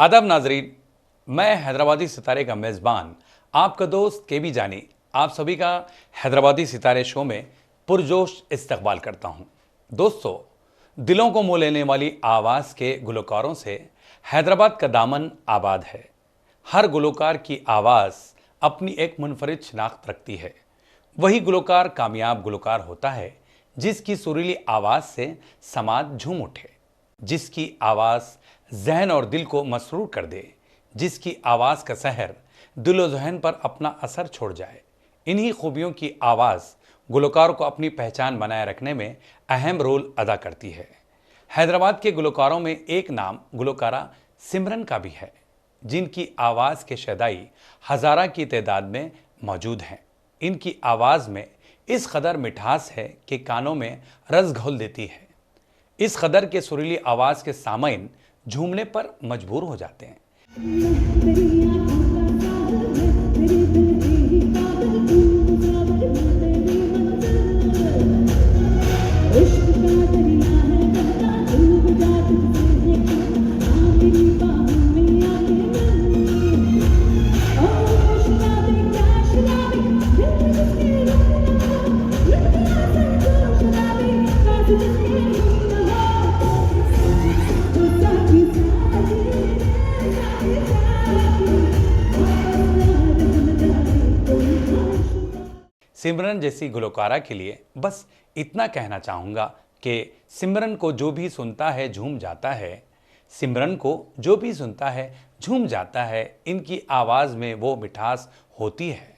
आदाब नाजरीन, मैं हैदराबादी सितारे का मेज़बान आपका दोस्त केबी जानी आप सभी का हैदराबादी सितारे शो में पुरजोश इस्तकबाल करता हूं। दोस्तों, दिलों को मोह लेने वाली आवाज़ के गुलकारों से हैदराबाद का दामन आबाद है। हर गुलकार की आवाज़ अपनी एक मुनफरिद शिनाख्त रखती है। वही गुलकार कामयाब गुलकार होता है जिसकी सुरीली आवाज़ से समाज झूम उठे, जिसकी आवाज़ जहन और दिल को मसरूर कर दे, जिसकी आवाज़ का सहर दिल व जहन पर अपना असर छोड़ जाए। इन्हीं खूबियों की आवाज़ गुलकारों को अपनी पहचान बनाए रखने में अहम रोल अदा करती है। हैदराबाद के गुलकारों में एक नाम गुलकारा सिमरन का भी है, जिनकी आवाज़ के शदाई हज़ारा की तादाद में मौजूद हैं। इनकी आवाज़ में इस कदर मिठास है कि कानों में रस घोल देती है। इस कदर के सुरीली आवाज़ के सामईन झूमने पर मजबूर हो जाते हैं। सिमरन जैसी गुलकारा के लिए बस इतना कहना चाहूँगा कि सिमरन को जो भी सुनता है झूम जाता है। सिमरन को जो भी सुनता है झूम जाता है। इनकी आवाज़ में वो मिठास होती है।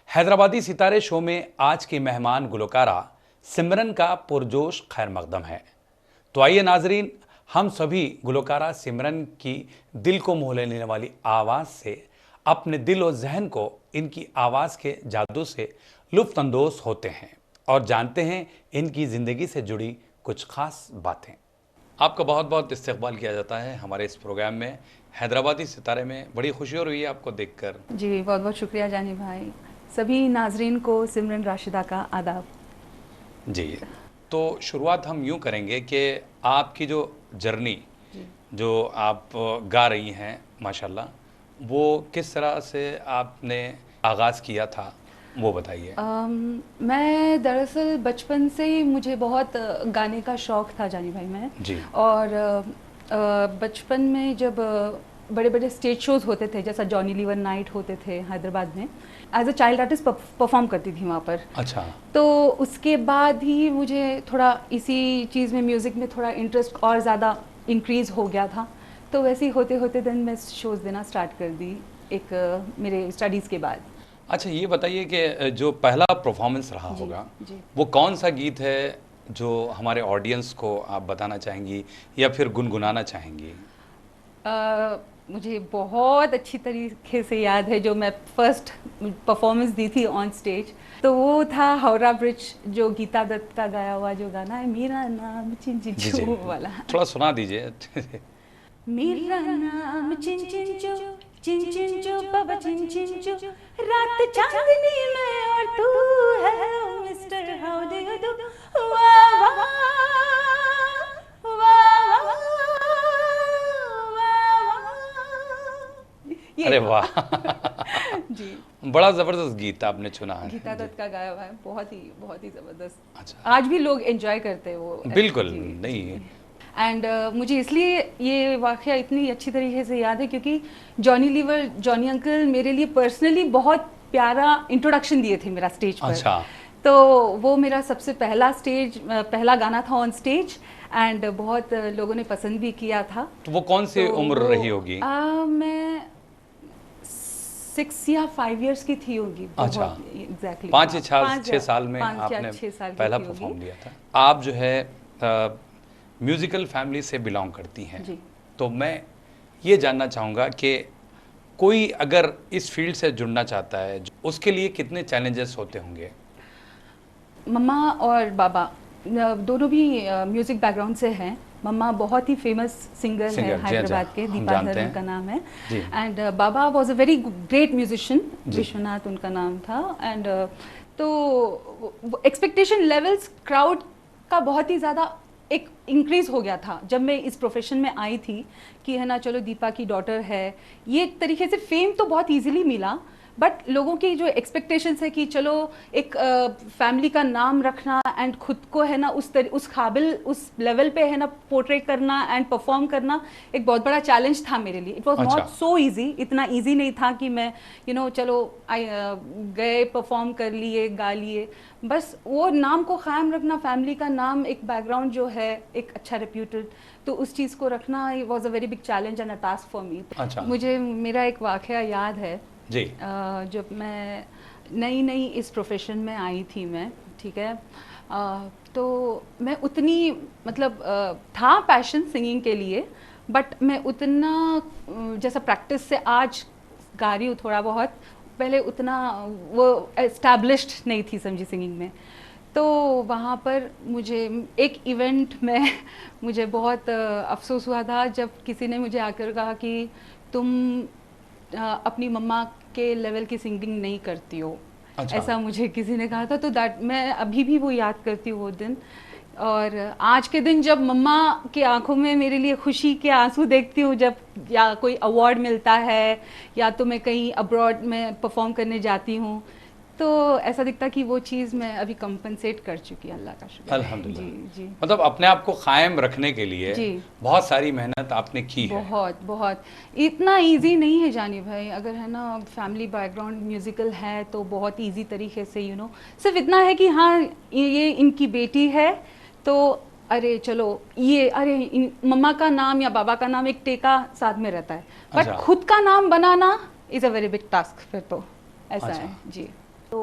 हैदराबादी सितारे शो में आज की मेहमान गुलकारा सिमरन का पुरजोश खैर मकदम है। तो आइए नाजरीन, हम सभी गुलकारा सिमरन की दिल को मोह लेने वाली आवाज़ से अपने दिल और जहन को इनकी आवाज़ के जादू से लुत्फ़अंदोज़ होते हैं और जानते हैं इनकी ज़िंदगी से जुड़ी कुछ ख़ास बातें। आपका बहुत बहुत इस्तकबाल किया जाता है हमारे इस प्रोग्राम में। हैदराबादी सितारे में बड़ी खुशी हो रही है आपको देखकर। जी, बहुत बहुत शुक्रिया जानी भाई। सभी नाजरीन को सिमरन राशिदा का आदाब। जी, तो शुरुआत हम यूँ करेंगे कि आपकी जो जर्नी जो आप गा रही हैं माशाल्लाह, वो किस तरह से आपने आगाज़ किया था वो बताइए। मैं दरअसल बचपन से ही मुझे बहुत गाने का शौक़ था जानी भाई मैं जी। और बचपन में जब बड़े बड़े स्टेज शोज़ होते थे, जैसा जॉनी लीवर नाइट होते थे हैदराबाद में, as a child artist perform करती थी वहाँ पर। अच्छा। तो उसके बाद ही मुझे थोड़ा इसी चीज़ में, म्यूज़िक में थोड़ा इंटरेस्ट और ज़्यादा इंक्रीज़ हो गया था। तो वैसे ही होते होते दिन मैं शोज़ देना स्टार्ट कर दी एक मेरे स्टडीज़ के बाद। अच्छा, ये बताइए कि जो पहला परफॉर्मेंस रहा होगा वो कौन सा गीत है जो हमारे ऑडियंस को आप बताना चाहेंगी या फिर गुनगुनाना चाहेंगी? मुझे बहुत अच्छी तरीके से याद है जो मैं फर्स्ट परफॉर्मेंस दी थी ऑन स्टेज, तो वो था हावड़ा ब्रिज, जो गीता दत्त का गाया हुआ जो गाना है, मेरा नाम चिंचिंचू वाला। थोड़ा सुना दीजिए। मेरा नाम चिंचिंचू, चिंचिंचू बाबा चिंचिंचू, रात चांदनी में और तू है mister how do you do, वाह वाह अरे वाह जी, बड़ा जबरदस्त गीत आपने चुना है। गीता दत्त का गाया हुआ है, बहुत ही जबरदस्त। अच्छा, आज भी लोग एंजॉय करते हैं वो। बिल्कुल नहीं। एंड मुझे इसलिए ये वाकया इतनी अच्छी तरीके से याद है क्योंकि जॉनी लीवर, जॉनी अंकल मेरे लिए पर्सनली बहुत प्यारा इंट्रोडक्शन दिए थे मेरा स्टेज पर। अच्छा। तो वो मेरा सबसे पहला गाना था ऑन स्टेज एंड बहुत लोगों ने पसंद भी किया था। तो वो कौन सी उम्र रही होगी? मैं 6 या 5 इयर्स की थी होगी। अच्छा, एग्जैक्टली 5 या 6 साल में आपने पहला परफॉर्म किया था। आप जो है म्यूज़िकल फैमिली से बिलोंग करती हैं, जी। तो मैं ये जानना चाहूँगा कि कोई अगर इस फील्ड से जुड़ना चाहता है, उसके लिए कितने चैलेंजेस होते होंगे? मम्मा और बाबा दोनों भी म्यूज़िक बैकग्राउंड से हैं। मम्मा बहुत ही फेमस सिंगर है हैदराबाद के, दीपाधर उनका नाम है। And Baba was a very great musician, Vishwanath उनका नाम था। एंड तो एक्सपेक्टेशन लेवल्स क्राउड का बहुत ही ज़्यादा एक इंक्रीज हो गया था जब मैं इस प्रोफेशन में आई थी कि है ना, चलो दीपा की डॉटर है। ये एक तरीके से फेम तो बहुत इजीली मिला, बट लोगों की जो एक्सपेक्टेशंस है कि चलो एक फैमिली का नाम रखना एंड खुद को है ना उस काबिल, उस लेवल पे है ना पोर्ट्रेट करना एंड परफॉर्म करना एक बहुत बड़ा चैलेंज था मेरे लिए। It was not so easy, इतना इजी नहीं था कि मैं चलो गए परफॉर्म कर लिए, गा लिए। बस वो नाम को कायम रखना, फैमिली का नाम, एक बैकग्राउंड जो है एक अच्छा रेप्यूटेड, तो उस चीज़ को रखना was a very big challenge and a task for me. मुझे मेरा एक वाकया याद है जी। जब मैं नई इस प्रोफेशन में आई थी मैं, ठीक है, तो मैं उतनी मतलब था पैशन सिंगिंग के लिए, बट मैं उतना जैसा प्रैक्टिस से आज गा रही हूँ थोड़ा बहुत, पहले उतना वो एस्टैब्लिश्ड नहीं थी समझी सिंगिंग में। तो वहाँ पर मुझे एक इवेंट में मुझे बहुत अफसोस हुआ था जब किसी ने मुझे आकर कहा कि तुम अपनी मम्मा के लेवल की सिंगिंग नहीं करती हो। अच्छा। ऐसा मुझे किसी ने कहा था, तो दैट मैं अभी भी वो याद करती हूँ वो दिन। और आज के दिन जब मम्मा की आंखों में मेरे लिए खुशी के आंसू देखती हूँ, जब या कोई अवार्ड मिलता है या तो मैं कहीं अब्रॉड में परफॉर्म करने जाती हूँ, तो ऐसा दिखता कि वो चीज़ मैं अभी कंपनसेट कर चुकी है, अल्लाह का शुक्र। अल्हम्दुलिल्लाह। जी। मतलब अपने आप को कायम रखने के लिए जी बहुत सारी मेहनत आपने की है। बहुत इतना इजी नहीं है जानी भाई। अगर है ना फैमिली बैकग्राउंड म्यूजिकल है तो बहुत इजी तरीके से सिर्फ इतना है कि हाँ ये इनकी बेटी है, तो अरे चलो ये मम्मा का नाम या बाबा का नाम एक टेका साथ में रहता है, बट खुद का नाम बनाना is a very big task फिर तो ऐसा है जी। तो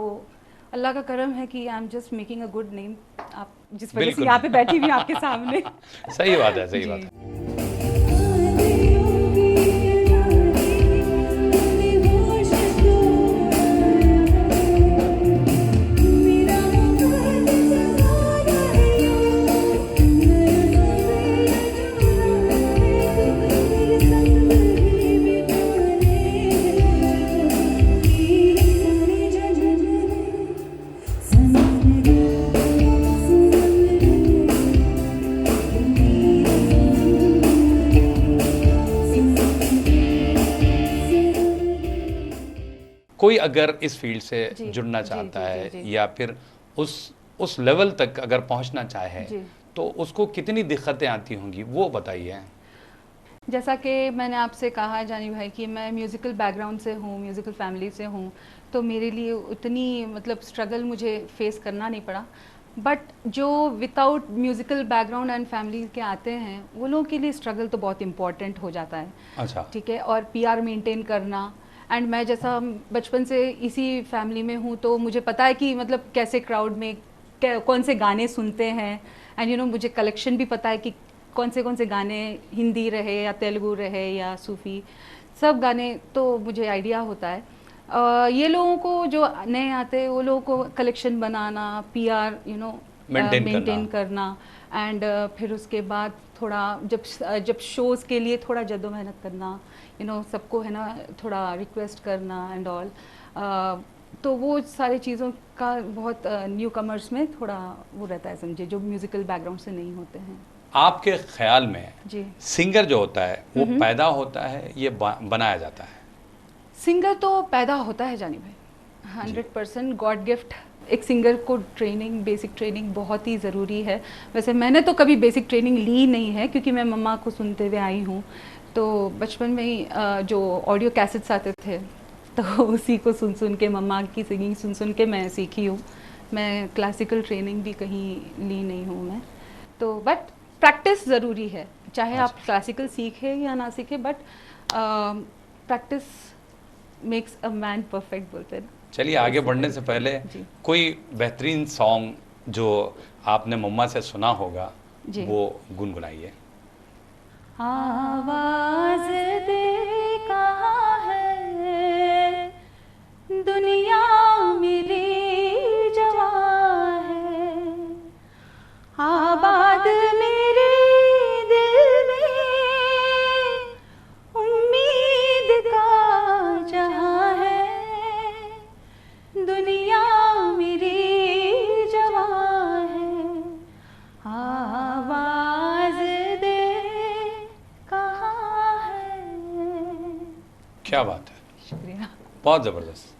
अल्लाह का करम है कि I am just making a good name, आप जिस वजह से यहाँ पे बैठी हुई आपके सामने। सही बात है, सही बात है। कोई अगर इस फील्ड से जुड़ना चाहता है या फिर उस लेवल तक अगर पहुंचना चाहे तो उसको कितनी दिक्कतें आती होंगी, वो बताइए। जैसा कि मैंने आपसे कहा जानी भाई कि मैं म्यूज़िकल बैकग्राउंड से हूँ, म्यूज़िकल फैमिली से हूँ, तो मेरे लिए उतनी मतलब स्ट्रगल मुझे फेस करना नहीं पड़ा। बट जो without musical background and family के आते हैं वो लोगों के लिए स्ट्रगल तो बहुत इम्पॉर्टेंट हो जाता है। अच्छा। ठीक है, और पीआर मेंटेन करना। एंड मैं जैसा बचपन से इसी फैमिली में हूँ तो मुझे पता है कि मतलब कैसे क्राउड में कौन से गाने सुनते हैं। एंड मुझे कलेक्शन भी पता है कि कौन से गाने हिंदी रहे या तेलुगु रहे या सूफ़ी, सब गाने तो मुझे आइडिया होता है। ये लोगों को जो नए आते हैं वो लोगों को कलेक्शन बनाना, पीआर मेंटेन करना एंड फिर उसके बाद थोड़ा जब शोज़ के लिए थोड़ा जद्दोमेहनत करना, सबको है ना थोड़ा रिक्वेस्ट करना एंड ऑल, तो वो सारी चीज़ों का बहुत न्यू कमर्स में थोड़ा वो रहता है समझे, जो म्यूज़िकल बैकग्राउंड से नहीं होते हैं। आपके ख्याल में जी सिंगर जो होता है वो पैदा होता है ये बनाया जाता है? सिंगर तो पैदा होता है जानी भाई, 100% गॉड गिफ्ट। एक सिंगर को ट्रेनिंग, बेसिक ट्रेनिंग बहुत ही ज़रूरी है। वैसे मैंने तो कभी बेसिक ट्रेनिंग ली नहीं है क्योंकि मैं मम्मा को सुनते हुए आई हूँ, तो बचपन में ही जो ऑडियो कैसेट्स आते थे तो उसी को सुन के, मम्मा की सिंगिंग सुन के मैं सीखी हूँ। मैं क्लासिकल ट्रेनिंग भी कहीं ली नहीं हूँ मैं तो, बट प्रैक्टिस ज़रूरी है, चाहे आप क्लासिकल सीखें या ना सीखें, but practice makes a man perfect बोलते हैं। चलिए आगे बढ़ने से पहले कोई बेहतरीन सॉन्ग जो आपने मम्मा से सुना होगा जी। वो गुनगुनाइए। आवाज तेरी कहाँ है, दुनिया मेरी जवां है, आबाद मेरे दिल में उम्मीद का जहां है, दुनिया मेरी जवां है, आवाज दे कहाँ है। क्या बात है, शुक्रिया। बहुत ज़बरदस्त।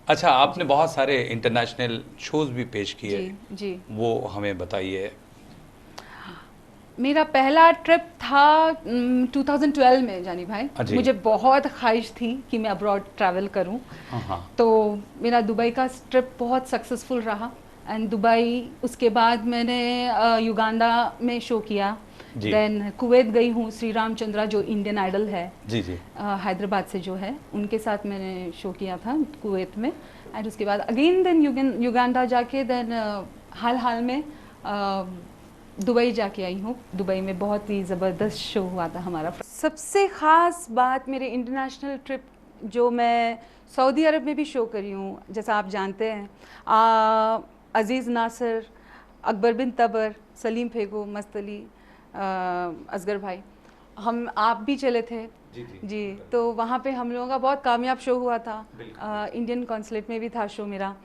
अच्छा, आपने बहुत सारे इंटरनेशनल शोज़ भी पेश किए, जी जी। वो हमें बताइए। मेरा पहला ट्रिप था 2012 में जानी भाई। जी। मुझे बहुत ख्वाहिश थी कि मैं अब्रॉड ट्रैवल करूं। हाँ। तो मेरा दुबई का ट्रिप बहुत सक्सेसफुल रहा एंड दुबई, उसके बाद मैंने युगांडा में शो किया। जी। देन कुवैत गई हूँ, श्री रामचंद्रा जो इंडियन आइडल है जी जी। हैदराबाद से जो है, उनके साथ मैंने शो किया था कुवैत में। एंड उसके बाद अगेन देन युगांडा जाके देन हाल में दुबई जाके आई हूँ। दुबई में बहुत ही ज़बरदस्त शो हुआ था हमारा। सबसे ख़ास बात मेरे इंटरनेशनल ट्रिप, जो मैं सऊदी अरब में भी शो करी हूँ, जैसा आप जानते हैं, अज़ीज़ नासिर, अकबर बिन तबर, सलीम फेगो, मस्त अली, असगर भाई, हम आप भी चले थे। जी। तो वहाँ पे हम लोगों का बहुत कामयाब शो हुआ था। इंडियन कॉन्सुलेट में भी था शो मेरा,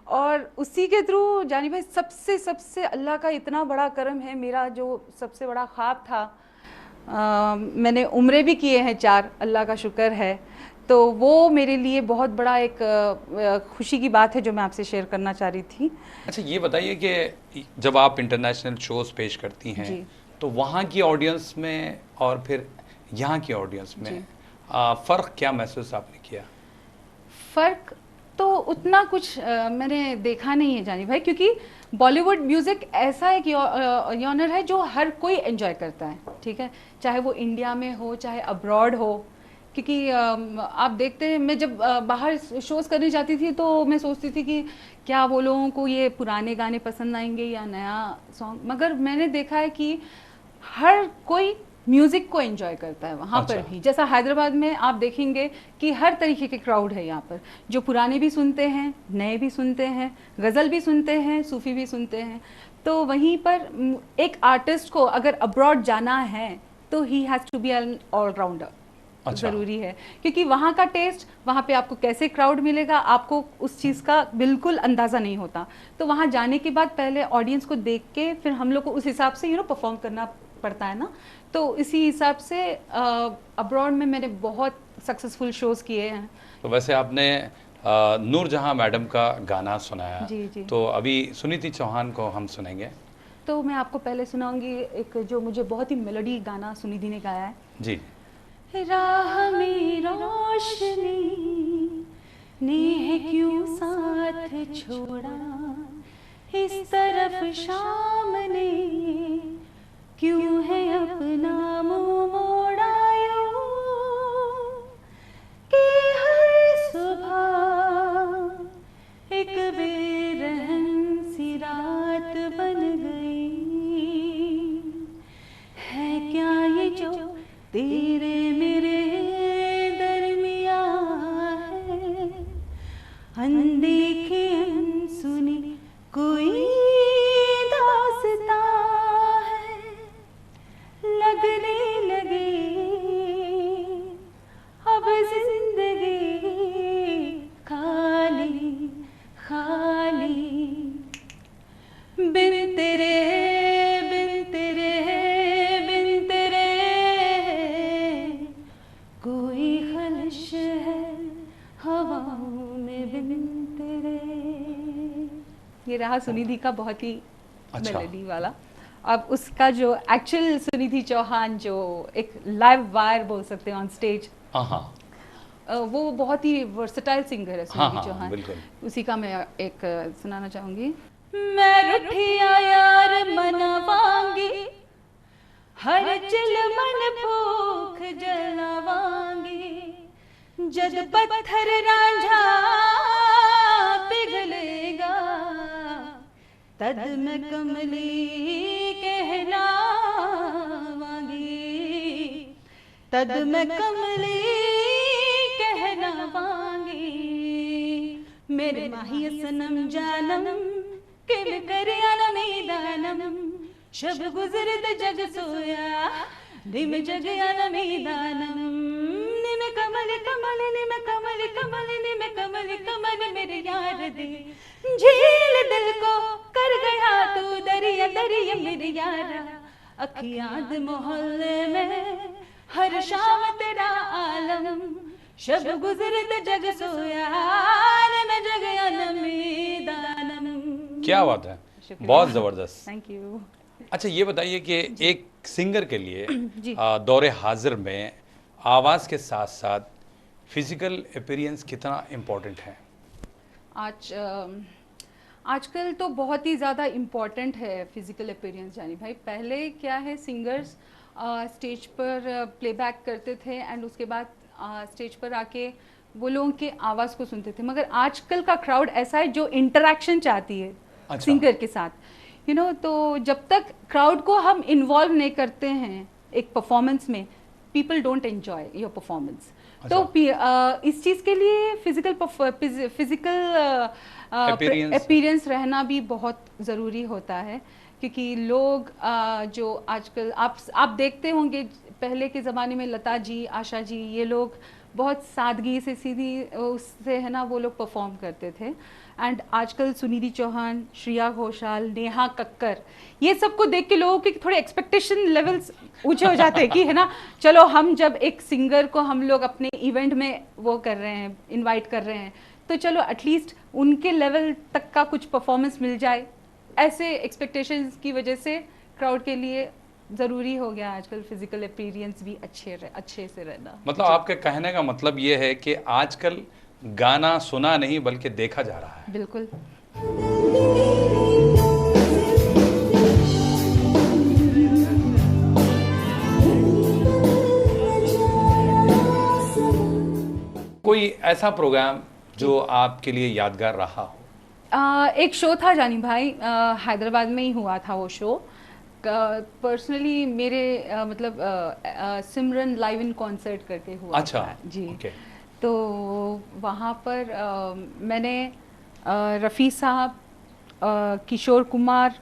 और उसी के थ्रू जानी भाई सबसे अल्लाह का इतना बड़ा करम है। मेरा जो सबसे बड़ा ख्वाब था, मैंने उम्रे भी किए हैं 4, अल्लाह का शुक्र है। तो वो मेरे लिए बहुत बड़ा एक खुशी की बात है जो मैं आपसे शेयर करना चाह रही थी। अच्छा, ये बताइए कि जब आप इंटरनेशनल शोज़ पेश करती हैं, जी। तो वहाँ की ऑडियंस में और फिर यहाँ की ऑडियंस में जी। फ़र्क क्या महसूस आपने किया? फ़र्क तो उतना कुछ मैंने देखा नहीं है जानी भाई, क्योंकि बॉलीवुड म्यूज़िक ऐसा एक जॉनर है जो हर कोई एंजॉय करता है, ठीक है, चाहे वो इंडिया में हो चाहे अब्रॉड हो। क्योंकि आप देखते हैं, मैं जब बाहर शोज़ करने जाती थी तो मैं सोचती थी कि क्या वो लोगों को ये पुराने गाने पसंद आएंगे या नया सॉन्ग, मगर मैंने देखा है कि हर कोई म्यूज़िक को एंजॉय करता है वहाँ पर भी। जैसा हैदराबाद में आप देखेंगे कि हर तरीके के क्राउड है यहाँ पर, जो पुराने भी सुनते हैं, नए भी सुनते हैं, गज़ल भी सुनते हैं, सूफ़ी भी सुनते हैं। तो वहीं पर एक आर्टिस्ट को अगर अब्रॉड जाना है तो he has to be an all-rounder. ज़रूरी है, क्योंकि वहाँ का टेस्ट, वहाँ पे आपको कैसे क्राउड मिलेगा, आपको उस चीज़ का बिल्कुल अंदाज़ा नहीं होता। तो वहाँ जाने के बाद पहले ऑडियंस को देख के फिर हम लोग को उस हिसाब से परफॉर्म करना पड़ता है ना। तो इसी हिसाब से अब्रॉड में मैंने बहुत सक्सेसफुल शोज़ किए हैं। तो वैसे आपने नूरजहां मैडम का गाना सुनाया, जी जी। तो अभी सुनीति चौहान को हम सुनेंगे। तो मैं आपको पहले सुनाऊंगी एक जो मुझे बहुत ही मेलोडी गाना सुनिधि ने गाया है। जी। राह में रोशनी ने क्यों साथ छोड़ा, इस तरफ शाम ने क्यों है अपना मुंह मोड़ा, यूं कि हर सुबह एक बेरहम सी रात बन गई है। क्या ये जो तेरे मेरे दरमिया है, अनदेखी अनसुनी कोई दास्तां है, लगने लगे अब जिंदगी खाली खाली, बिन तेरे बिन तेरे बिन तेरे कोई खलिश है हवाओं में बिन तेरे। ये रहा सुनिधि का बहुत ही मेलोडी वाला। अब उसका जो एक्चुअल सुनिधि चौहान जो एक लाइव वायर बोल सकते हैं ऑन स्टेज, वो बहुत ही वर्सेटाइल सिंगर है सुनिधि चौहान। बिल्कुल। उसी का मैं एक सुनाना चाहूँगी। मैं रुठिया यार मनवांगी, हर चिल मन भूख जलावांगी, जद पत्थर रांझा पिघलेगा तद मैं कमली कहलाऊंगी, तद मैं कमली कहना पांगी मेरे माही सनम जानम के मैं करे मैदानम शब गुजरत जग सोया निम जग मैदानम निम कमल कमल निम कमल कमल निम कमल कमल मेरे यार दे झील दिल को कर गया तू दरिया दरिया मेरे यारा अखियां मोहल्ले में हर शाम तेरा आलम शब गुजरत जग सोया न जग मैदानम। क्या बात है, बहुत जबरदस्त। Thank you. अच्छा ये बताइए कि एक सिंगर के लिए दौरे हाजिर में आवाज़ के साथ साथ फिजिकल अपीयरेंस कितना इम्पोर्टेंट है? आजकल तो बहुत ही ज़्यादा इम्पॉर्टेंट है फिजिकल अपीयरेंस जानी भाई। पहले क्या है, सिंगर्स स्टेज पर प्लेबैक करते थे एंड उसके बाद स्टेज पर आके वो लोगों के आवाज़ को सुनते थे, मगर आजकल का क्राउड ऐसा है जो इंटरेक्शन चाहती है सिंगर के साथ, यू नो। तो जब तक क्राउड को हम इन्वॉल्व नहीं करते हैं एक परफॉर्मेंस में, people don't enjoy your performance. तो इस चीज़ के लिए फिजिकल अपीयरेंस रहना भी बहुत ज़रूरी होता है, क्योंकि लोग जो आजकल आप देखते होंगे, पहले के ज़माने में लता जी, आशा जी, ये लोग बहुत सादगी से सीधी उससे है ना वो लोग परफॉर्म करते थे। एंड आजकल सुनिधि चौहान, श्रेया घोषाल, नेहा कक्कर, ये सब को देख के लोगों के थोड़े एक्सपेक्टेशन लेवल्स ऊंचे हो जाते हैं कि है ना, चलो हम जब एक सिंगर को हम लोग अपने इवेंट में वो कर रहे हैं, इनवाइट कर रहे हैं, तो चलो एटलीस्ट उनके लेवल तक का कुछ परफॉर्मेंस मिल जाए। ऐसे एक्सपेक्टेशंस की वजह से क्राउड के लिए ज़रूरी हो गया आजकल फिजिकल अपीयरेंस भी अच्छे से रहना। मतलब आपके कहने का मतलब ये है कि आजकल गाना सुना नहीं बल्कि देखा जा रहा है। बिल्कुल। कोई ऐसा प्रोग्राम जो आपके लिए यादगार रहा हो? एक शो था जानी भाई, हैदराबाद में ही हुआ था वो शो। पर्सनली मेरे मतलब सिमरन लाइव इन कॉन्सर्ट करके हुआ था जी। तो वहाँ पर मैंने रफ़ी साहब, किशोर कुमार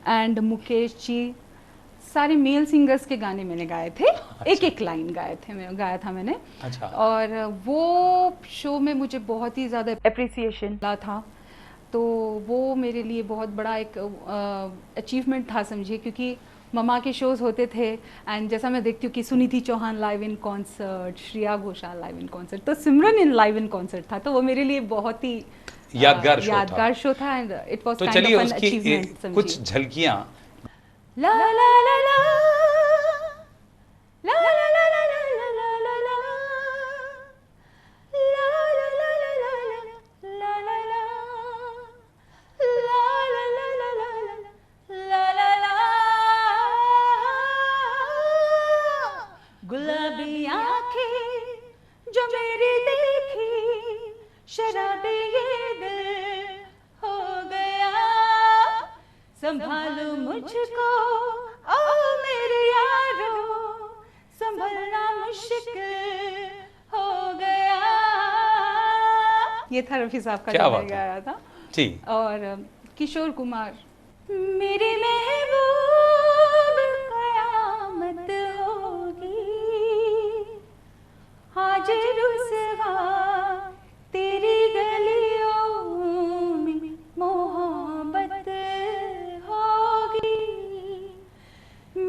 एंड मुकेश जी, सारे मेल सिंगर्स के गाने मैंने गाए थे। अच्छा। एक लाइन गाया था मैंने। अच्छा। और वो शो में मुझे बहुत ही ज़्यादा अप्रिसिएशन मिला था, तो वो मेरे लिए बहुत बड़ा एक अचीवमेंट था समझिए, क्योंकि ममा के शोज़ होते थे एंड जैसा मैं देखती हूँ कि Sunidhi Chauhan live in concert, Shreya Ghoshal live in concert, तो सिमरन इन लाइव इन कॉन्सर्ट था, तो वो मेरे लिए बहुत ही यादगार शो था and it was kind of an achievement. कुछ झलकियां। ला ला ला ला ला ला ला ला ला ला ला ला ला गुलाबी आंखें जो मेरी देखी, शराबी ये दिल हो गया, संभालो मुझको ओ मेरे यारो, संभलना मुश्किल हो गया। ये था रफ़ी साहब का जो मैं गाया था जी। और किशोर कुमार, मेरी महबूब कयामत होगी, आज रुसवा तेरी गलियों में मोहब्बत होगी,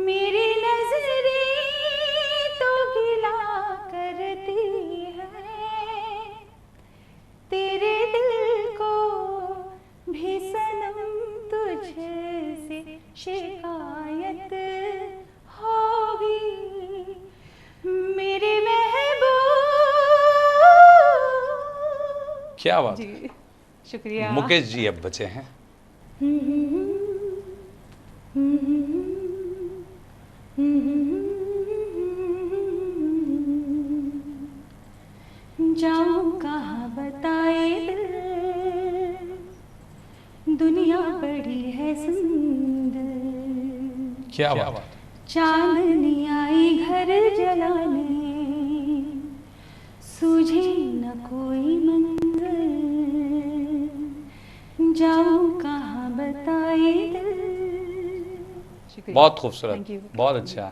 मेरी नजरें तो गिला करती है, तेरे दिल को भी सनम तुझसे शिकायत होगी, मेरे महबूब। क्या बात जी, शुक्रिया। मुकेश जी अब बचे हैं। जाऊं कहाँ बताए दिल, दुनिया बड़ी है सुंदर। क्या बात। चांदनी आई घर जलाने, सूझे न कोई मंजिल, जाऊं कहाँ बताए दिल। बहुत खूबसूरत, Thank you. बहुत अच्छा।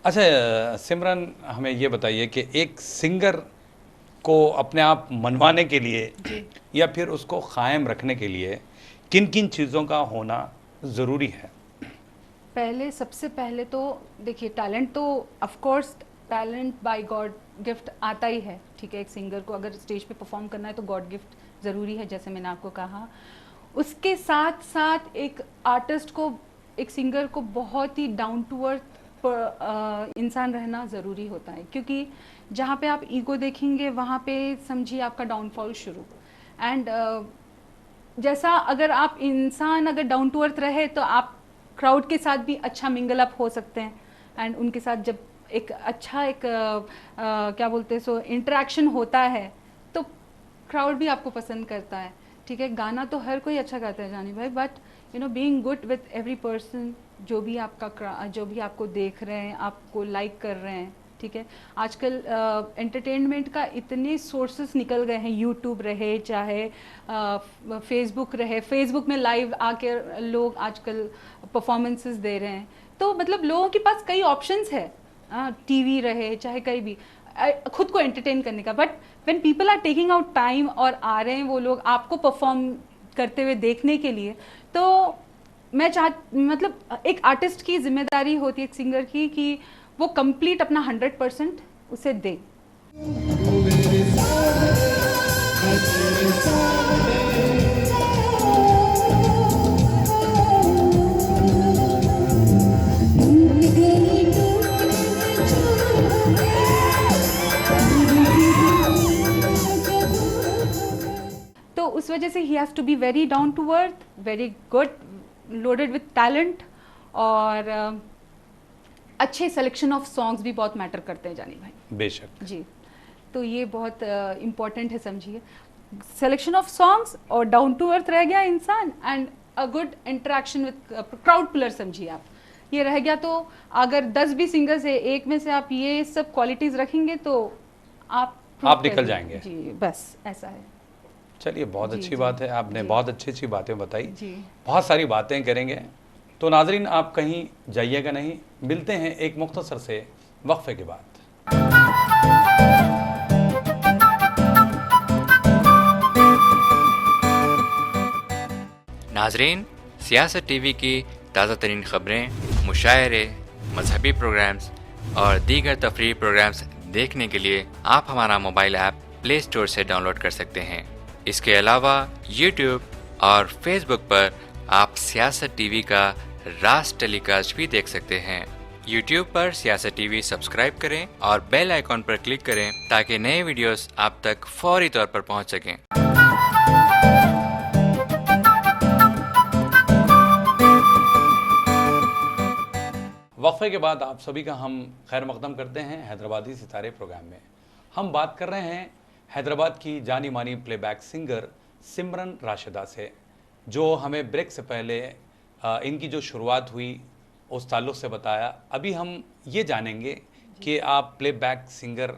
अच्छा सिमरन, हमें ये बताइए कि एक सिंगर को अपने आप मनवाने के लिए या फिर उसको कायम रखने के लिए किन किन चीज़ों का होना ज़रूरी है? सबसे पहले तो देखिए, टैलेंट तो of course, talent by God gift आता ही है, ठीक है। एक सिंगर को अगर स्टेज पे परफॉर्म करना है तो गॉड गिफ्ट ज़रूरी है, जैसे मैंने आपको कहा। उसके साथ साथ एक आर्टिस्ट को, एक सिंगर को बहुत ही डाउन टू अर्थ इंसान रहना ज़रूरी होता है, क्योंकि जहाँ पे आप ईगो देखेंगे वहाँ पे समझिए आपका डाउनफॉल शुरू। एंड जैसा अगर आप इंसान अगर डाउन टू अर्थ रहे तो आप क्राउड के साथ भी अच्छा मिंगल अप हो सकते हैं, एंड उनके साथ जब एक अच्छा एक क्या बोलते हैं सो इंटरेक्शन होता है तो क्राउड भी आपको पसंद करता है, ठीक है। गाना तो हर कोई अच्छा गाता है जानी भाई, but you know being good with every person, जो भी आपको देख रहे हैं, आपको लाइक कर रहे हैं, ठीक है। आजकल एंटरटेनमेंट का इतने सोर्सेस निकल गए हैं, यूट्यूब रहे चाहे फेसबुक रहे, फेसबुक में लाइव आके लोग आजकल परफॉर्मेंसेस दे रहे हैं, तो मतलब लोगों के पास कई ऑप्शंस है, टीवी रहे चाहे कहीं भी खुद को एंटरटेन करने का। But when people are taking out time और आ रहे हैं वो लोग आपको परफॉर्म करते हुए देखने के लिए, तो मैं मतलब एक आर्टिस्ट की जिम्मेदारी होती है, एक सिंगर की, कि वो कंप्लीट अपना 100% उसे दे। तो उस वजह से he has to be very down to earth, very good, loaded with talent, और अच्छे सिलेक्शन ऑफ सॉन्ग्स भी बहुत मैटर करते हैं जानी भाई। बेशक जी, तो ये बहुत इम्पोर्टेंट है, समझिए। सिलेक्शन ऑफ सॉन्ग्स और डाउन टू अर्थ रह गया इंसान, and a good interaction with crowd puller, समझिए आप, ये रह गया। तो अगर 10 भी सिंगर्स है, एक में से आप ये सब क्वालिटीज़ रखेंगे तो आप निकल जाएंगे। जी, बस ऐसा है। चलिए, बहुत अच्छी बात है, आपने बहुत अच्छी अच्छी बातें बताई जी। बहुत सारी बातें करेंगे। तो नाजरीन, आप कहीं जाइएगा नहीं, मिलते हैं एक मुख्तसर से वक्फे के बाद। नाजरीन, सियासत टीवी की ताज़ा तरीन ख़बरें, मुशायरे, मजहबी प्रोग्राम्स और दीगर तफरीही प्रोग्राम्स देखने के लिए आप हमारा मोबाइल ऐप प्ले स्टोर से डाउनलोड कर सकते हैं। इसके अलावा यूट्यूब और फेसबुक पर आप सियासत टीवी का राज टेलीकास्ट भी देख सकते हैं। यूट्यूब पर सियासत टीवी सब्सक्राइब करें और बेल आइकॉन पर क्लिक करें ताकि नए वीडियोस आप तक फौरी तौर पर पहुंच सकें। वक्फे के बाद आप सभी का हम खैर मकदम करते हैं हैदराबादी सितारे प्रोग्राम में। हम बात कर रहे हैं हैदराबाद की जानी मानी प्लेबैक सिंगर सिमरन राशिदा से, जो हमें ब्रेक से पहले इनकी जो शुरुआत हुई उस ताल्लुक़ से बताया। अभी हम ये जानेंगे कि आप प्लेबैक सिंगर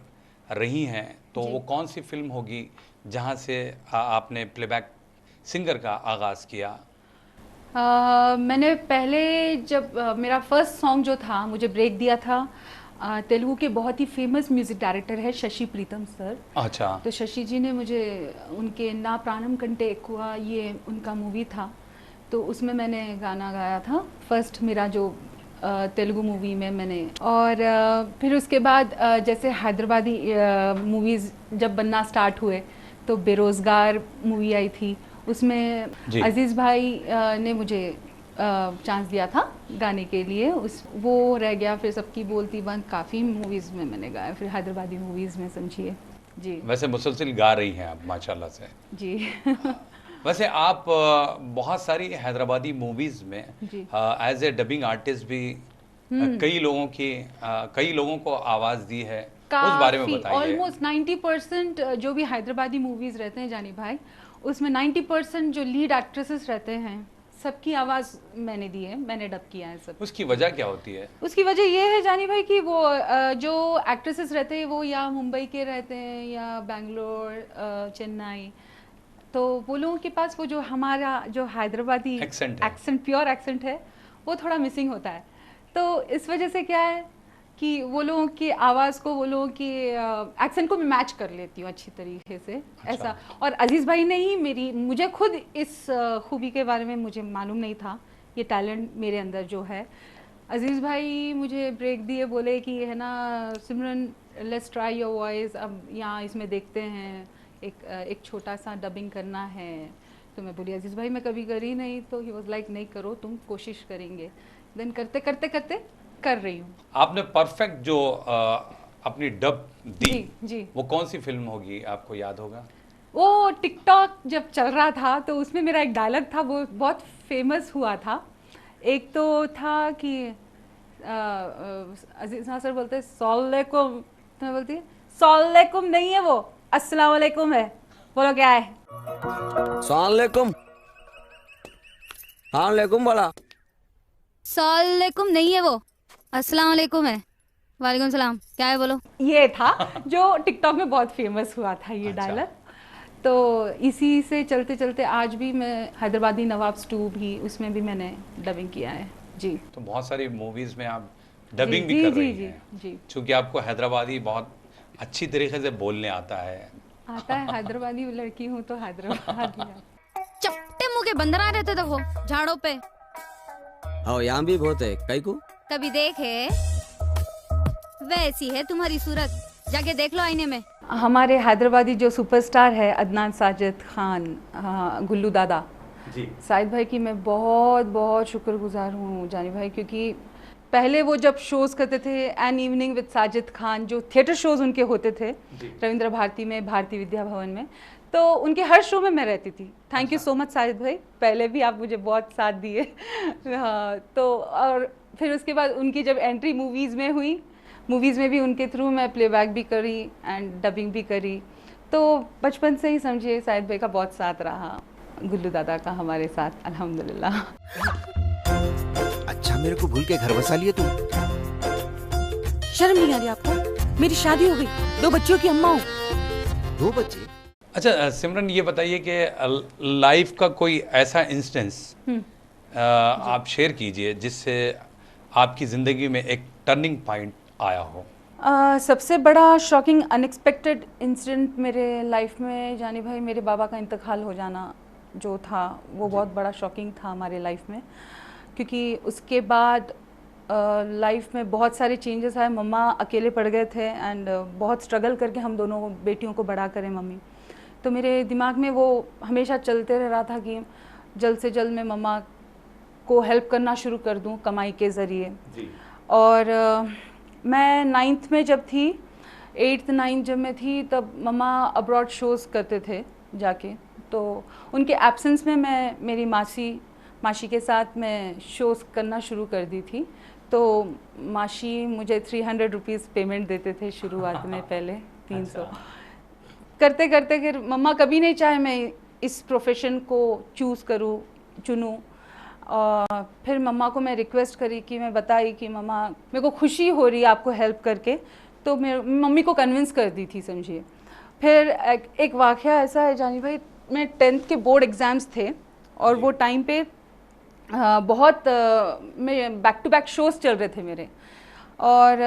रही हैं, तो वो कौन सी फिल्म होगी जहाँ से आपने प्लेबैक सिंगर का आगाज़ किया? मैंने पहले जब मेरा फर्स्ट सॉन्ग जो था, मुझे ब्रेक दिया था तेलुगु के बहुत ही फेमस म्यूज़िक डायरेक्टर है शशि प्रीतम सर। अच्छा। तो शशि जी ने मुझे उनके ना प्राणम कंटे एक्वा, ये उनका मूवी था, तो उसमें मैंने गाना गाया था, फर्स्ट मेरा जो तेलुगु मूवी में मैंने। और फिर उसके बाद जैसे हैदराबादी मूवीज़ जब बनना स्टार्ट हुए तो बेरोज़गार मूवी आई थी, उसमें अजीज़ भाई ने मुझे चांस दिया था गाने के लिए, वो रह गया। फिर सबकी बोलती बंद, काफ़ी मूवीज़ में मैंने गाया, फिर हैदराबादी मूवीज़ में, समझिए। जी, वैसे मुसलसिल गा रही हैं आप माशाल्लाह से। जी। वैसे आप बहुत सारी हैदराबादी मूवीज़ में एज ए डबिंग आर्टिस्ट भी कई लोगों को आवाज़ दी है, उस बारे में बताइए। ऑलमोस्ट 90% जो भी हैदराबादी मूवीज़ रहते हैं जानी भाई, उसमें 90% जो लीड एक्ट्रेसेस रहते हैं सबकी आवाज़ मैंने दी है, मैंने डब किया है सब। उसकी वजह क्या होती है? उसकी वजह ये है जानी भाई कि वो जो एक्ट्रेसेस रहते हैं वो या मुंबई के रहते हैं या बेंगलोर, चेन्नई, तो वो लोगों के पास वो जो हमारा जो हैदराबादी एक्सेंट प्योर एक्सेंट है वो थोड़ा मिसिंग होता है। तो इस वजह से क्या है कि वो लोगों की आवाज़ को, वो लोगों की एक्सेंट को मैं मैच कर लेती हूँ अच्छी तरीके से। अच्छा। ऐसा, और अजीज़ भाई ने ही मुझे खुद इस खूबी के बारे में मुझे मालूम नहीं था, ये टैलेंट मेरे अंदर जो है। अजीज़ भाई मुझे ब्रेक दिए, बोले कि है ना सिमरन लेट्स ट्राई योर वॉइस, अब यहाँ इसमें देखते हैं, एक छोटा सा डबिंग करना है। तो मैं बोली अजीज़ भाई मैं कभी करी नहीं, तो ही वाज लाइक नहीं करो तुम, कोशिश करेंगे। देन करते करते करते कर रही हूँ। आपने परफेक्ट जो अपनी डब दी, जी, वो कौन सी फिल्म होगी, आपको याद होगा? वो टिकटॉक जब चल रहा था तो उसमें मेरा एक डायलॉग था, वो बहुत फेमस हुआ था। एक तो था कि अजीज सर बोलते सौलेकुम, तो मैं बोलती सौलेकुम नहीं है वो, अस्सलाम वालेकुम है, बोलो क्या है? सौलेकुम, हाँ लेकुम बोला। सौलेकुम नहीं है वो, अस्सलाम वालेकुम है। वालेकुम सलाम, क्या है बोलो? ये था जो टिकटॉक में बहुत फेमस हुआ था ये डायलॉग। तो इसी से चलते चलते आज भी मैं हैदराबादी नवाब्स 2 भी, उसमें भी मैंने डबिंग किया है जी। तो बहुत सारी मूवीज में आप डबिंग भी कर रही हैं। जी, क्योंकि आपको हैदराबादी बहुत अच्छी तरीके से बोलने आता है। हैदराबादी लड़की हूँ तो हैदराबादी। चपटे मुंह के बंदर आ रहते थे वो झाड़ों पे। हाँ यहाँ भी बहुत है, कई को कभी देखे? वैसी है तुम्हारी सूरत, जाके देख लो आईने में। हमारे हैदराबादी जो सुपरस्टार है अदनान साजिद खान, गुल्लू दादा जी, साहिद भाई की मैं बहुत बहुत शुक्रगुजार हूँ जानी भाई, क्योंकि पहले वो जब शोज़ करते थे an evening with Sajid Khan, जो थिएटर शोज़ उनके होते थे रविंद्र भारती में, भारतीय विद्या भवन में, तो उनके हर शो में मैं रहती थी। Thank you so much Sajid भाई, पहले भी आप मुझे बहुत साथ दिए। हाँ, तो और फिर उसके बाद उनकी जब एंट्री मूवीज़ में हुई, मूवीज़ में भी उनके थ्रू मैं प्लेबैक भी करी एंड डबिंग भी करी। तो बचपन से ही समझिए साहिद भाई का बहुत साथ रहा, गुल्लू दादा का हमारे साथ, अल्हम्दुलिल्लाह। अच्छा मेरे को भूल के घर बसा लिए तुम। शर्म नहीं आ रही आपको? मेरी शादी हो गई, 2 बच्चों की अम्मा हूँ। 2 बच्चे? अच्छा सिमरन ये बताइए कि लाइफ का कोई ऐसा इंस्टेंस आप शेयर कीजिए जिससे आपकी ज़िंदगी में एक टर्निंग पॉइंट आया हो। सबसे बड़ा शॉकिंग अनएक्सपेक्टेड इंसिडेंट मेरे लाइफ में जानी भाई, मेरे बाबा का इंतकाल हो जाना जो था वो बहुत बड़ा शॉकिंग था हमारे लाइफ में, क्योंकि उसके बाद लाइफ में बहुत सारे चेंजेस आए। मम्मा अकेले पड़ गए थे एंड बहुत स्ट्रगल करके हम दोनों बेटियों को बड़ा करें मम्मी। तो मेरे दिमाग में वो हमेशा चलते रह रहा था कि जल्द से जल्द मैं मम्मा को हेल्प करना शुरू कर दूं कमाई के ज़रिए। और मैं 9th में जब थी, 8th 9th जब मैं थी, तब मम्मा अब्रॉड शोज़ करते थे जाके, तो उनके एब्सेंस में मैं मेरी मासी के साथ मैं शोज़ करना शुरू कर दी थी। तो मासी मुझे 300 रुपीज़ पेमेंट देते थे शुरुआत में, पहले 300। करते करते फिर मम्मा कभी नहीं चाहे मैं इस प्रोफेशन को चुनूँ। और फिर मम्मा को मैं रिक्वेस्ट करी कि मैं बताई कि मम्मा मेरे को खुशी हो रही है आपको हेल्प करके, तो मैं मम्मी को कन्विंस कर दी थी समझिए। फिर एक वाक़या ऐसा है जानी भाई, मैं 10th के बोर्ड एग्ज़ाम्स थे और वो टाइम पे बहुत मैं बैक टू बैक शोज़ चल रहे थे मेरे, और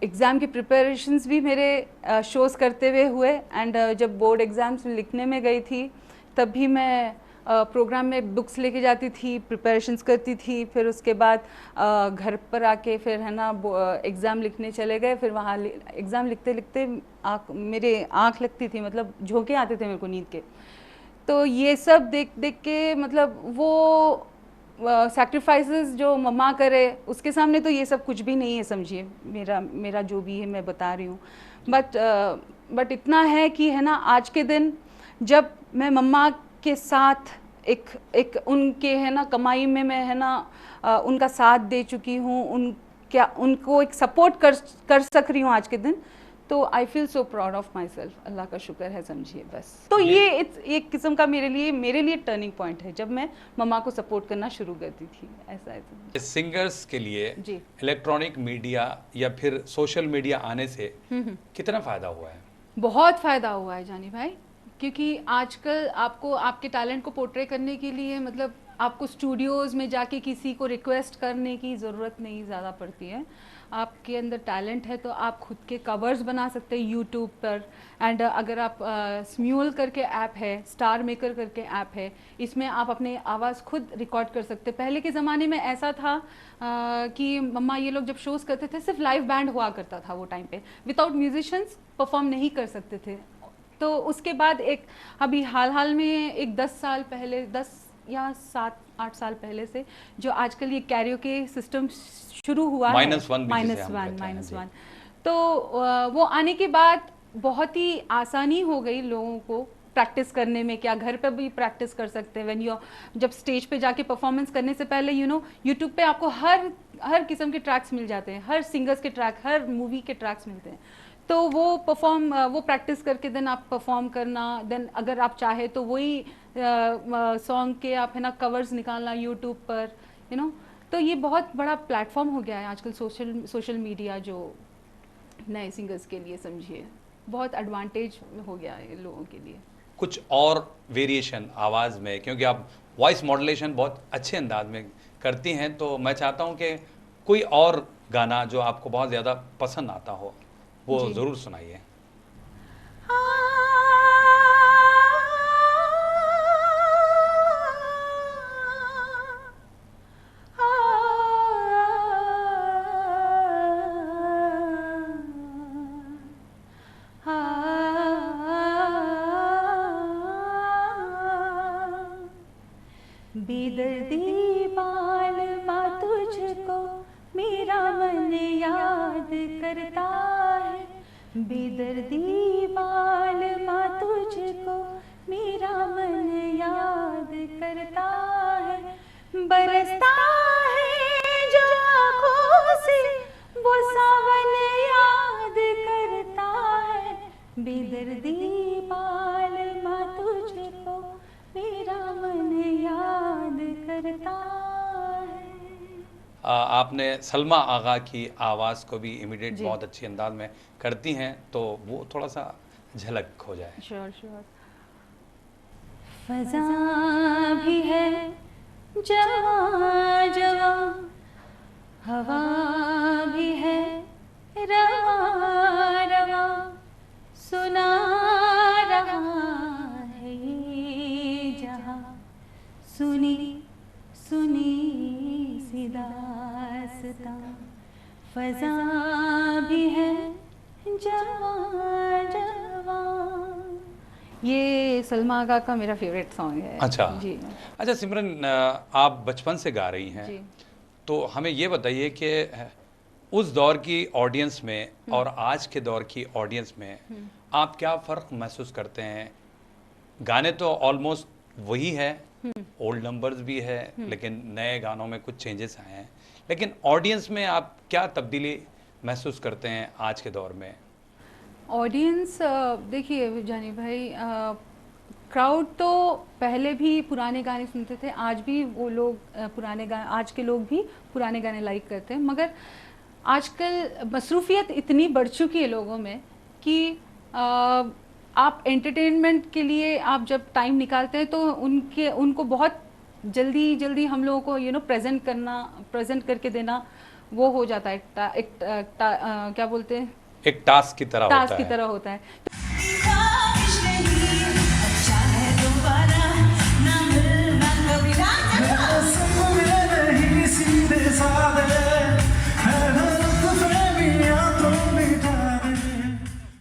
एग्ज़ाम की प्रिपरेशंस भी मेरे शोज़ करते हुए हुए। एंड जब बोर्ड एग्ज़ाम्स लिखने में गई थी तब भी मैं प्रोग्राम में बुक्स लेके जाती थी, प्रिपरेशंस करती थी। फिर उसके बाद घर पर आके फिर है ना एग्ज़ाम लिखने चले गए। फिर वहाँ एग्ज़ाम लिखते लिखते मेरे आँख लगती थी, मतलब झोंके आते थे मेरे को नींद के। तो ये सब देख देख के मतलब वो सैक्रिफाइसेस जो मम्मा करे उसके सामने तो ये सब कुछ भी नहीं है समझिए। मेरा जो भी है मैं बता रही हूँ, बट इतना है कि है ना आज के दिन जब मैं मम्मा के साथ एक उनके है ना कमाई में मैं है ना उनका साथ दे चुकी हूँ, उनको एक सपोर्ट कर सक रही हूँ आज के दिन, तो I feel so proud of myself, अल्लाह का शुक्र है समझिए बस। तो ये एक किस्म का मेरे लिए टर्निंग पॉइंट है जब मैं मम्मा को सपोर्ट करना शुरू करती थी। ऐसा सिंगर्स के लिए जी इलेक्ट्रॉनिक मीडिया या फिर सोशल मीडिया आने से कितना फ़ायदा हुआ है? बहुत फ़ायदा हुआ है जानी भाई, क्योंकि आजकल आपको आपके टैलेंट को पोर्ट्रे करने के लिए मतलब आपको स्टूडियोज़ में जाके किसी को रिक्वेस्ट करने की ज़रूरत नहीं ज़्यादा पड़ती है। आपके अंदर टैलेंट है तो आप खुद के कवर्स बना सकते हैं यूट्यूब पर। एंड अगर आप स्म्यूल करके ऐप है, स्टार मेकर करके ऐप है, इसमें आप अपने आवाज़ खुद रिकॉर्ड कर सकते हैं। पहले के ज़माने में ऐसा था कि मम्मा ये लोग जब शोज़ करते थे सिर्फ लाइव बैंड हुआ करता था वो टाइम पे, विदाउट म्यूजिशियंस परफॉर्म नहीं कर सकते थे। तो उसके बाद एक अभी हाल में एक 10 साल पहले, 10 या 7-8 साल पहले से जो आजकल ये कैरियोके सिस्टम शुरू हुआ है, -1 तो वो आने के बाद बहुत ही आसानी हो गई लोगों को प्रैक्टिस करने में। क्या घर पे भी प्रैक्टिस कर सकते हैं जब स्टेज पे जाके परफॉर्मेंस करने से पहले यूट्यूब पे आपको हर किस्म के ट्रैक्स मिल जाते हैं, हर सिंगर्स के ट्रैक, हर मूवी के ट्रैक्स मिलते हैं। तो वो प्रैक्टिस करके देन आप परफॉर्म करना, देन अगर आप चाहे तो वही सॉन्ग के आप है ना कवर्स निकालना यूट्यूब पर तो ये बहुत बड़ा प्लेटफॉर्म हो गया है आजकल सोशल मीडिया, जो नए सिंगर्स के लिए समझिए बहुत एडवांटेज हो गया है लोगों के लिए। कुछ और वेरिएशन आवाज़ में, क्योंकि आप वॉइस मॉड्यूलेशन बहुत अच्छे अंदाज में करती हैं, तो मैं चाहता हूं कि कोई और गाना जो आपको बहुत ज़्यादा पसंद आता हो वो ज़रूर सुनाइए। बेदर्दी बालमा तुझको मेरा मन याद करता है, बेदर्दी बालमा तुझको मेरा मन याद करता है, बरसता है जो आँखों से वो सावन याद करता है, बेदर्दी बालमा तुझको मेरा मन याद करता है। आपने सलमा आगा की आवाज़ को भी इमिडिएट बहुत अच्छी अंदाज में करती हैं, तो वो थोड़ा सा झलक हो जाए। श्योर। फज़ा भी है जवां जवां, हवा भी है रवां रवां, सुना रहा है ये जहां, सुनी सी दास्तां, फज़ा भी है जवां जवां। ये सलमा आगा का मेरा फेवरेट सॉन्ग है। अच्छा जी। अच्छा सिमरन, आप बचपन से गा रही हैं, तो हमें ये बताइए कि उस दौर की ऑडियंस में और आज के दौर की ऑडियंस में आप क्या फ़र्क महसूस करते हैं? गाने तो ऑलमोस्ट वही है, ओल्ड नंबर्स भी है, लेकिन नए गानों में कुछ चेंजेस आए हैं, लेकिन ऑडियंस में आप क्या तब्दीली महसूस करते हैं आज के दौर में? ऑडियंस देखिए जानी भाई, क्राउड तो पहले भी पुराने गाने सुनते थे, आज भी वो लोग आज के लोग भी पुराने गाने लाइक करते हैं, मगर आजकल मसरूफियत इतनी बढ़ चुकी है लोगों में कि आप एंटरटेनमेंट के लिए आप जब टाइम निकालते हैं तो उनको बहुत जल्दी हम लोगों को प्रेजेंट करके देना वो हो जाता है, क्या बोलते हैं, एक टास्क की तरह होता है।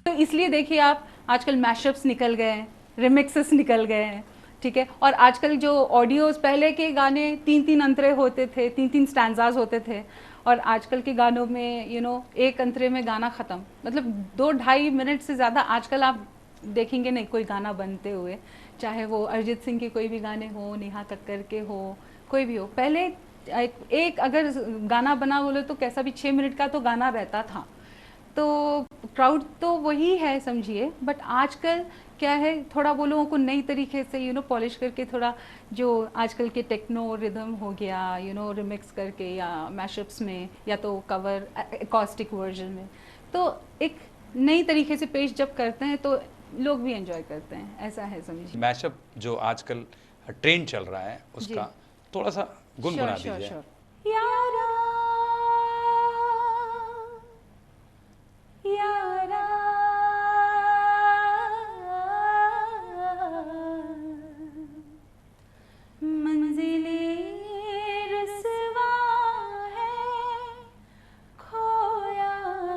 तो इसलिए देखिए आप आजकल मैशअप्स निकल गए हैं, रिमिक्सेस निकल गए हैं, ठीक है। और आजकल जो ऑडियोज, पहले के गाने 3-3 अंतरे होते थे, 3-3 स्टैंजाज होते थे, और आजकल के गानों में एक अंतरे में गाना ख़त्म, मतलब 2-2.5 मिनट से ज़्यादा आजकल आप देखेंगे नहीं कोई गाना बनते हुए, चाहे वो अरिजीत सिंह के कोई भी गाने हो, नेहा कक्कर के हो, कोई भी हो। पहले एक अगर गाना बना बोले तो कैसा भी 6 मिनट का तो गाना रहता था, तो क्राउड तो वही है समझिए, बट आजकल क्या है, थोड़ा वो लोगों को नई तरीके से पॉलिश करके, थोड़ा जो आजकल के टेक्नो रिदम हो गया रिमिक्स करके, या मैशअप्स में, या तो कवर एकॉस्टिक वर्जन में, तो एक नई तरीके से पेश जब करते हैं तो लोग भी एंजॉय करते हैं, ऐसा है समझिए। मैशअप जो आजकल ट्रेंड चल रहा है उसका थोड़ा सा गुनगुना दीजिए। यारा यारा मंजिले रुसवा है, खोया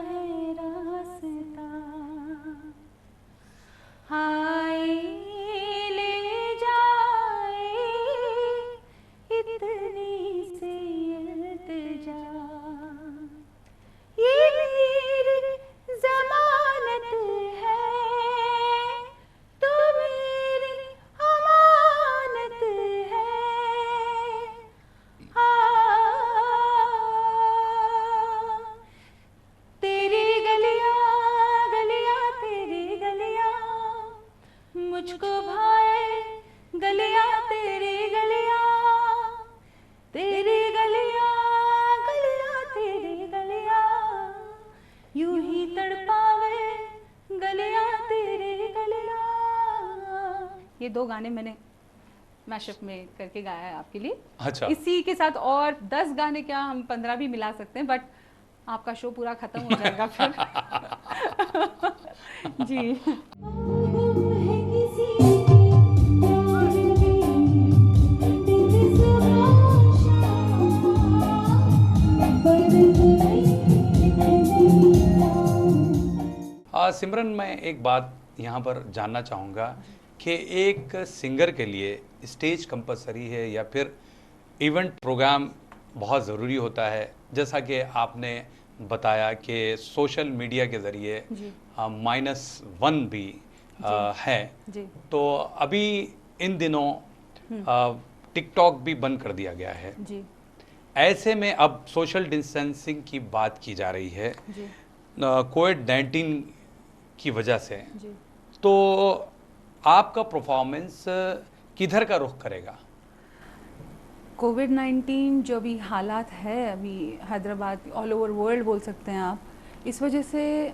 है रास्ता, हाय ले जाए इतनी सी इल्तिजा, ये मेरी ज़मानत है, तो मेरी अमानत है, तेरी गलियां गलियां तेरी गलियां, मुझको भाए गलियां तेरी गलियां, तेरी गलियां गलियां तेरी गलियां, यूं ही तड़पावे गलियां तेरी गलियां। ये 2 गाने मैंने मैशअप में करके गाया है आपके लिए। अच्छा। इसी के साथ और 10 गाने, क्या हम 15 भी मिला सकते हैं, बट आपका शो पूरा खत्म हो जाएगा फिर। जी। सिमरन, मैं एक बात यहाँ पर जानना चाहूँगा कि एक सिंगर के लिए स्टेज कंपलसरी है या फिर इवेंट प्रोग्राम बहुत ज़रूरी होता है? जैसा कि आपने बताया कि सोशल मीडिया के ज़रिए -1 भी है, तो अभी इन दिनों टिकटॉक भी बंद कर दिया गया है जी। ऐसे में अब सोशल डिस्टेंसिंग की बात की जा रही है कोविड-19 की वजह से, तो आपका परफॉर्मेंस किधर का रुख करेगा? कोविड-19 जो भी हालात है अभी हैदराबाद, ऑल ओवर वर्ल्ड बोल सकते हैं आप, इस वजह से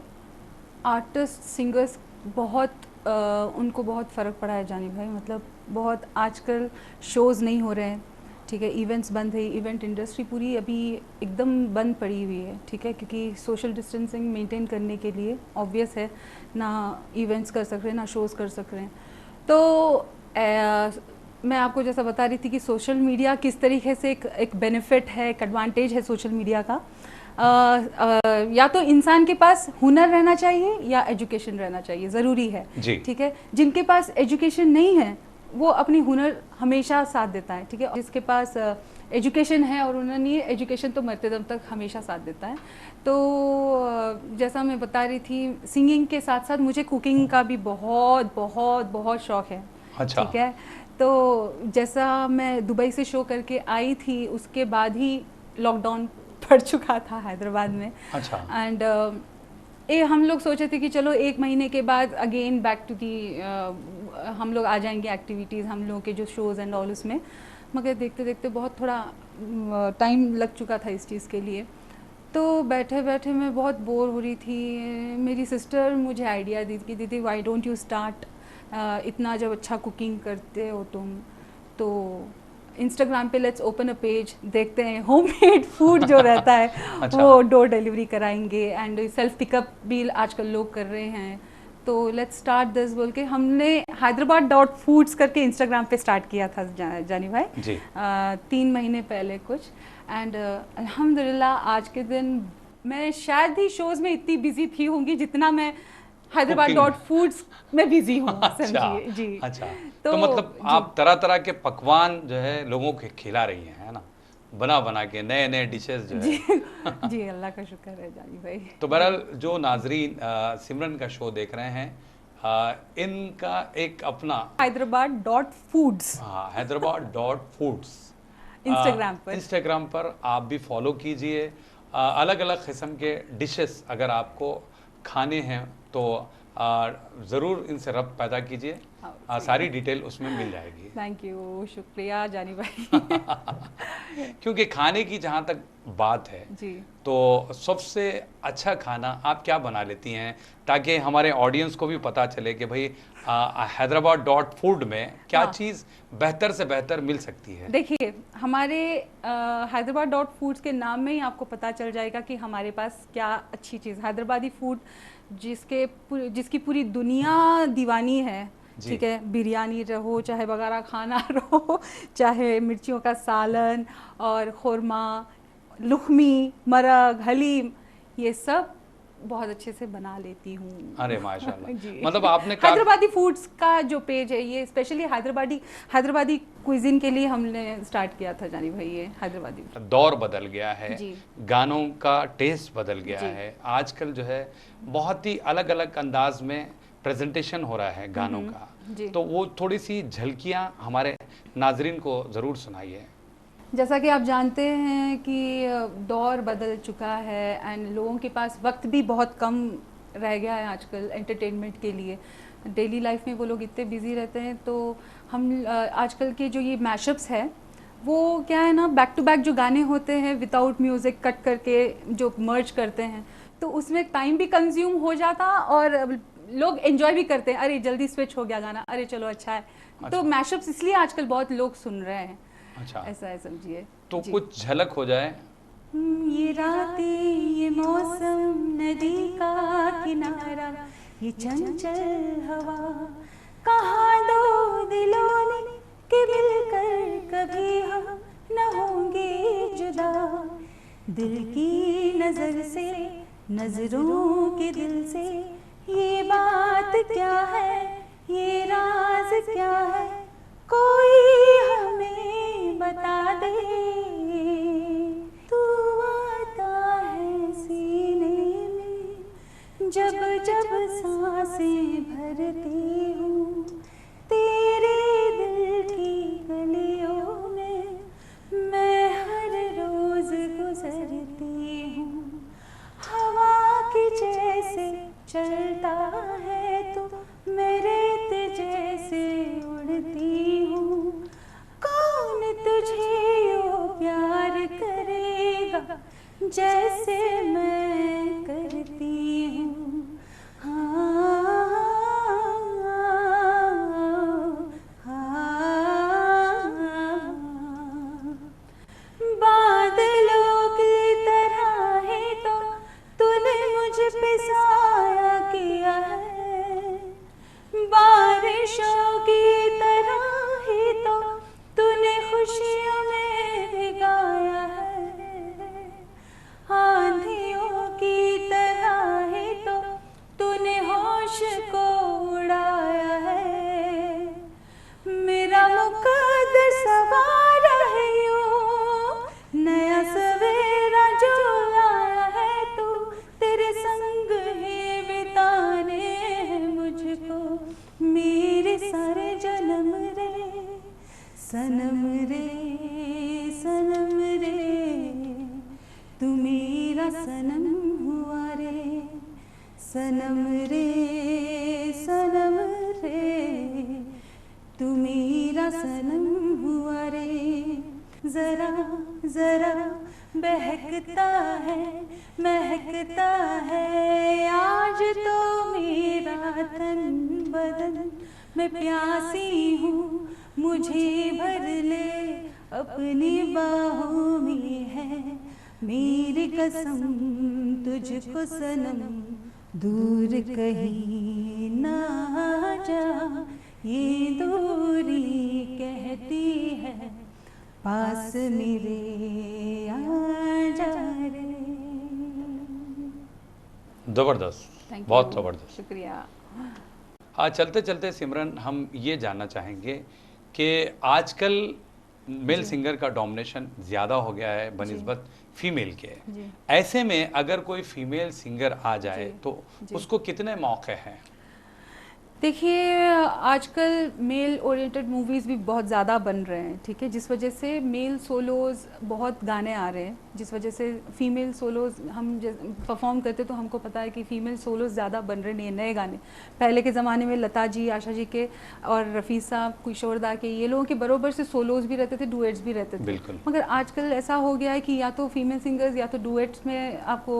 आर्टिस्ट सिंगर्स बहुत उनको बहुत फ़र्क पड़ा है जानी भाई। मतलब बहुत आजकल शोज़ नहीं हो रहे हैं, ठीक है, इवेंट्स बंद है, इवेंट इंडस्ट्री पूरी अभी एकदम बंद पड़ी हुई है, ठीक है, क्योंकि सोशल डिस्टेंसिंग मेंटेन करने के लिए ऑब्वियस है ना इवेंट्स कर सक रहे हैं ना शोज़ कर सक रहे हैं। तो मैं आपको जैसा बता रही थी कि सोशल मीडिया किस तरीके से एक बेनिफिट है, एक एडवांटेज है सोशल मीडिया का। या तो इंसान के पास हुनर रहना चाहिए या एजुकेशन रहना चाहिए, ज़रूरी है, ठीक है। जिनके पास एजुकेशन नहीं है वो अपनी हुनर हमेशा साथ देता है, ठीक है। जिसके पास एजुकेशन है और हुनर नहीं है, एजुकेशन तो मरते दम तक हमेशा साथ देता है। तो जैसा मैं बता रही थी, सिंगिंग के साथ साथ मुझे कुकिंग का भी बहुत बहुत बहुत शौक़ है। अच्छा। ठीक है, तो जैसा मैं दुबई से शो करके आई थी उसके बाद ही लॉकडाउन पड़ चुका था हैदराबाद में। अच्छा। एंड हम लोग सोचे थे कि चलो 1 महीने के बाद अगेन बैक टू दी हम लोग आ जाएंगे एक्टिविटीज़, हम लोगों के जो शोज़ एंड ऑल उसमें, मगर देखते देखते बहुत थोड़ा टाइम लग चुका था इस चीज़ के लिए। तो बैठे बैठे मैं बहुत बोर हो रही थी। मेरी सिस्टर मुझे आइडिया दी कि दीदी व्हाई डोंट यू स्टार्ट, इतना जब अच्छा कुकिंग करते हो तुम तो इंस्टाग्राम पे लेट्स ओपन अ पेज, देखते हैं होममेड फूड जो रहता है अच्छा। वो डोर डिलीवरी कराएंगे एंड सेल्फ पिकअप भी आजकल लोग कर रहे हैं, तो लेट्स स्टार्ट दिस बोल के हमने hyderabad.foods करके इंस्टाग्राम पे स्टार्ट किया था जानी भाई जी। 3 महीने पहले कुछ। एंड अल्हम्दुलिल्लाह आज के दिन मैं शायद ही शोज़ में इतनी बिजी थी होंगी जितना मैं hyderabad.foods में बिजी हूँ। समझिए जी। अच्छा, तो मतलब आप तरह तरह के पकवान जो है लोगों के खिला रही हैं, है ना, बना बना के नए नए डिशेस जो है। जी अल्लाह का शुक्र है जानी भाई। तो बहरहाल जो नाजरीन सिमरन का शो देख रहे हैं, इनका एक अपना hyderabad.foods hyderabad.foods इंस्टाग्राम पर आप भी फॉलो कीजिए। अलग अलग किस्म के डिशेस अगर आपको खाने हैं तो ज़रूर इनसे रब्त पैदा कीजिए, सारी डिटेल उसमें मिल जाएगी। थैंक यू, शुक्रिया जानी भाई। क्योंकि खाने की जहाँ तक बात है जी, तो सबसे अच्छा खाना आप क्या बना लेती हैं, ताकि हमारे ऑडियंस को भी पता चले कि भाई hyderabad.food में क्या हाँ। चीज़ बेहतर से बेहतर मिल सकती है। देखिए हमारे हैदराबाद.फूड्स के नाम में ही आपको पता चल जाएगा कि हमारे पास क्या अच्छी चीज़, हैदराबादी फूड जिसकी पूरी दुनिया दीवानी है। जी। ठीक है, बिरयानी रहो, चाहे बगारा खाना रहो, चाहे मिर्चियों का सालन और खुरमा, लुखमी, मरग, हलीम, ये सब बहुत अच्छे से बना लेती हूँ। अरे माशाल्लाह। जी। मतलब आपने हैदराबादी फूड्स का जो पेज है ये स्पेशली हैदराबादी क्विजिन के लिए हमने स्टार्ट किया था जानी भाई। ये हैदराबादी दौर बदल गया है, जी। गानों का टेस्ट बदल गया जी। है, आजकल जो है बहुत ही अलग अलग अंदाज में प्रेजेंटेशन हो रहा है गानों का, जी। तो वो थोड़ी सी झलकियाँ हमारे नाजरीन को ज़रूर सुनाइए। जैसा कि आप जानते हैं कि दौर बदल चुका है एंड लोगों के पास वक्त भी बहुत कम रह गया है आजकल एंटरटेनमेंट के लिए। डेली लाइफ में वो लोग इतने बिजी रहते हैं, तो हम आजकल के जो ये मैशअप्स है वो क्या है ना, बैक टू बैक जो गाने होते हैं विदाउट म्यूज़िक कट करके जो मर्ज करते हैं, तो उसमें टाइम भी कंज्यूम हो जाता और लोग एंजॉय भी करते हैं। अरे जल्दी स्विच हो गया गाना, अरे चलो अच्छा है। तो मैशअप्स इसलिए आजकल बहुत लोग सुन रहे हैं। अच्छा, ऐसा है, समझिए। तो जी। कुछ झलक हो जाए। ये रातें, ये मौसम, नदी का किनारा, ये चंचल हवा, कहाँ दो दिलों ने कि मिलकर कभी हम न होंगे जुदा। दिल की नजर से, नजरों के दिल से, ये बात क्या है, ये राज क्या है, कोई हमें बता दे। तू आता है सीने में जब जब सांसें भरती हूँ, तेरे दिल की गलियों में मैं हर रोज गुजरती हूँ। हवा की जैसे चलता है तू, मेरे जैसे उड़ती हूँ। कौन तुझे यूं प्यार करेगा जैसे मैं करती हूँ। हाँ, बादलों की तरह है तो तूने मुझ पे साया किया है, बारिशों की तरह ही तो तूने खुशियों में भिगाया है, आंधियों की तरह ही तो तूने होश को उड़ाया है। मेरा मुकद्दर सवार है यूं, नया सवेरा जो लाया है तू, तेरे संग ही बिताने हैं मुझको मेरे सारे जन्म रे। सनम रे, सनम रे, तू मेरा सनम हुआ रे। सनम रे, सनम रे, तू मेरा सनम हुआ रे। जरा जरा बहकता है, महकता है आज तो मेरा तन बदन। मैं प्यासी हूँ, मुझे भर ले अपनी बाहों में है मेरी कसम तुझको सनम, दूर कहीं ना जा ये दूरी कहती है, पास मेरे आ जा रे। ज़बरदस्त, बहुत ज़बरदस्त, शुक्रिया। हाँ, चलते चलते सिमरन हम ये जानना चाहेंगे कि आजकल मेल सिंगर का डोमिनेशन ज़्यादा हो गया है बनिस्बत फीमेल के। जी। ऐसे में अगर कोई फीमेल सिंगर आ जाए तो जी। उसको कितने मौके हैं? देखिए आजकल मेल ओरिएंटेड मूवीज़ भी बहुत ज़्यादा बन रहे हैं, ठीक है, जिस वजह से मेल सोलोज़ बहुत गाने आ रहे हैं, जिस वजह से फ़ीमेल सोलोज़ हम परफॉर्म करते तो हमको पता है कि फ़ीमेल सोलोज़ ज़्यादा बन रहे हैं नए गाने। पहले के ज़माने में लता जी, आशा जी के और रफ़ी साहब, किशोरदा के, ये लोगों के बराबर से सोलोज़ भी रहते थे, डुएट्स भी रहते थे। बिल्कुल। मगर आजकल ऐसा हो गया है कि या तो फीमेल सिंगर्स या तो डुएट्स में आपको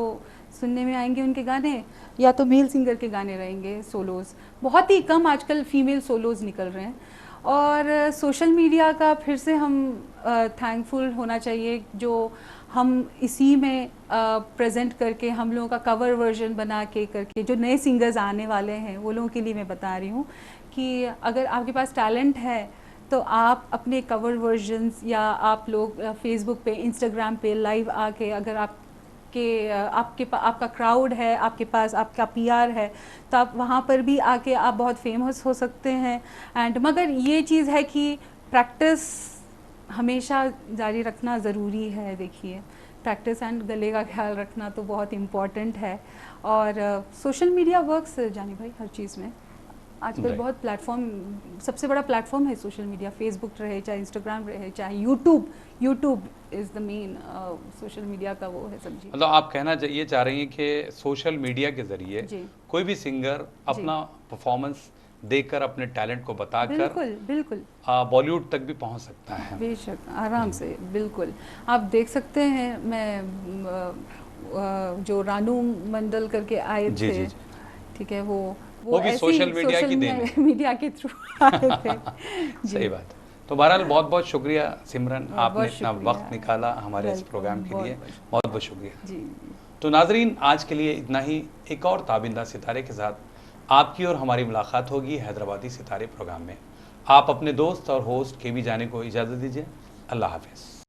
सुनने में आएंगे उनके गाने, या तो मेल सिंगर के गाने रहेंगे सोलोज़। बहुत ही कम आजकल फीमेल सोलोज़ निकल रहे हैं। और सोशल मीडिया का फिर से हम थैंकफुल होना चाहिए, जो हम इसी में प्रेजेंट करके हम लोगों का कवर वर्जन बना के करके जो नए सिंगर्स आने वाले हैं वो लोगों के लिए मैं बता रही हूँ कि अगर आपके पास टैलेंट है तो आप अपने कवर वर्जन्स, या आप लोग फेसबुक पे, इंस्टाग्राम पे लाइव आके, अगर आपका क्राउड है, आपके पास आपका पीआर है, तो आप वहाँ पर भी आके आप बहुत फेमस हो सकते हैं। एंड मगर ये चीज़ है कि प्रैक्टिस हमेशा जारी रखना ज़रूरी है। देखिए प्रैक्टिस एंड गले का ख्याल रखना तो बहुत इम्पॉर्टेंट है। और सोशल मीडिया वर्क्स जानी भाई हर चीज़ में आजकल बहुत प्लेटफॉर्म, सबसे बड़ा प्लेटफॉर्म है सोशल मीडिया, फेसबुक रहे चाहे इंस्टाग्राम रहे चाहे YouTube is the main social media का वो है समझिए। मतलब आप कहना ये चाह रही हैं कि सोशल मीडिया के ज़रिए कोई भी सिंगर अपना परफॉर्मेंस देकर अपने टैलेंट को बताकर बिल्कुल बॉलीवुड तक भी पहुंच सकता है। बेशक आराम से, बिल्कुल। आप देख सकते हैं, मैं जो रानू मंडल करके आए थे, ठीक है, वो भी सोशल मीडिया की देन है, मीडिया के थ्रू आए थे। सही बात। तो बहरहाल बहुत बहुत शुक्रिया सिमरन, आपने इतना वक्त निकाला हमारे इस प्रोग्राम के लिए, बहुत बहुत शुक्रिया जी। तो नाजरीन आज के लिए इतना ही। एक और ताबिंदा सितारे के साथ आपकी और हमारी मुलाकात होगी हैदराबादी सितारे प्रोग्राम में। आप अपने दोस्त और होस्ट केबी जानी को इजाज़त दीजिए। अल्लाह हाफिज़।